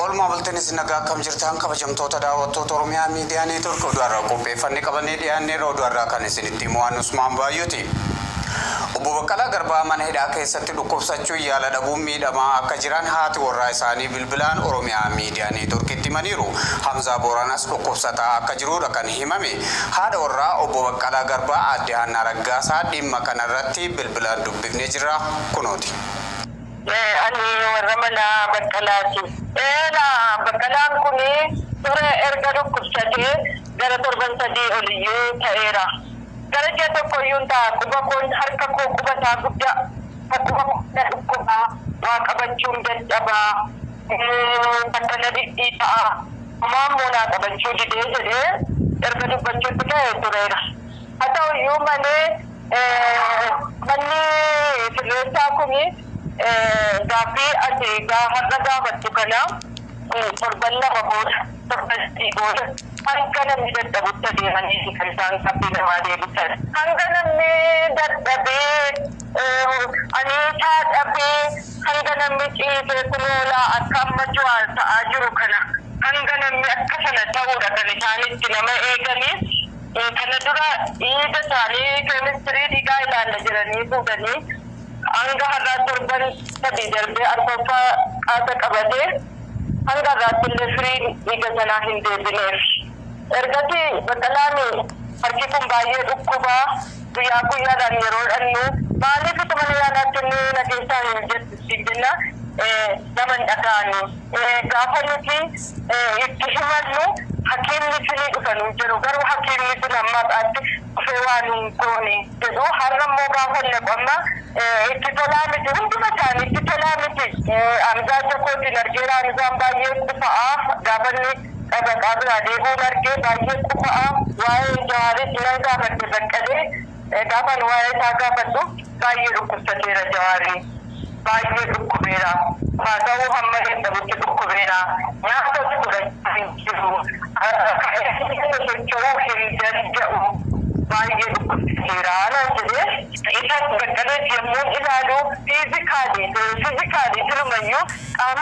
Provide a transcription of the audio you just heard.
Oolmaa bulteenis nagaa akkam jirtan kabajamtoota daawwattoota Oromiyaa miidiyaa neetwork oduurraa qopheeffannee qabannee dhiyaannee oduurraa kan isinitti himuun Usmaan Baayyooti. Obbo Baqqalaa Garbaa mana hidhaa keessatti dhukkubsachuu yaala dhabuun miidhamaa akka jiran haati warraa isaanii bilbilaan Oromiyaa miidiyaa neetworkitti himaniiru. Hamzaa Booranaas dhukkubsataa akka jiruudha kan himame. Haadha warraa Obbo Baqqalaa Garbaa Aadde Hannaa Raggaasaa dhimma kanarratti bilbilaan dubbifnee jirra kunooti. Ani warra mana Baqqalaati. Baqqalaan kuni ture erga dhukkubsatee gara torban sadii oliyyuu ta'eera. Gara ji'a tokkoyyuun ta'a quba kun harka koo qubataa guddaa akkuma dhukkubaa waa qabachuun dadhabaa bakkana dhidhii ta'a. Ammoo naa qabachuu didee jedhee erga dubbachuutti ta'e tureera. Haa ta'uyyuu malee manni sirreessaa kuni gaaffii ati har'a gaafattu kana torban lama booda torban sadii booda hanga namni dadhabutti adeemanii kan isaan gaaffii namaa deebisan. Hanga namni dadhabee aniisaa dhabee hanga namni ciisee kunuulaa akka amma ju'aan ta'aa jiru kana hanga namni akka sana ta'uudha kan isaanitti nama eeganiif kana dura dhiiga isaanii keemistirii dhiigaa ilaalla jiranii fuudhanii hanga har'aa torban sadii darbee arfaffaa qaasa qabatee hanga har'aatti illee firii dhiiga sanaa hin deebineef. Ergati Baqqalaan harki kun baay'ee dhukkubaa guyyaa guyyaadhaan yeroo dhannu maaliif itti mana yaalaatti inni nageessaan hin jettu jenna nama hin dhaga'anii gaafa nuti itti himannu hakiimni finii dhufanii jiru garuu hakiimni sun ammaadhaatti dhufee waan hin goone jedhu har'a immoo gaafa naqamma itti tolaa miti hunduma isaanii itti tolaa miti Hamzaa Jakootiin argeera Hamzaan baay'ee qufa'aa gaafanni dhaqaqaa biraa deemuun argee baay'ee qufa'aa waa'ee Jawaaris nan gaafadhe Baqqalee gaafan waa'ee isaa gaafadhu baay'ee dhukkubsateera Jawaariin baay'ee dhukkubeera haa ta'uu hamma dadhabutti dhukkubeera nyaata fudhachaa hin jiru socho'uu hin danda'u baay'ee dhukkubsateera naan jedhee isa Baqqalees yommuu ilaalu fiizikaalii sirumayyuu qaama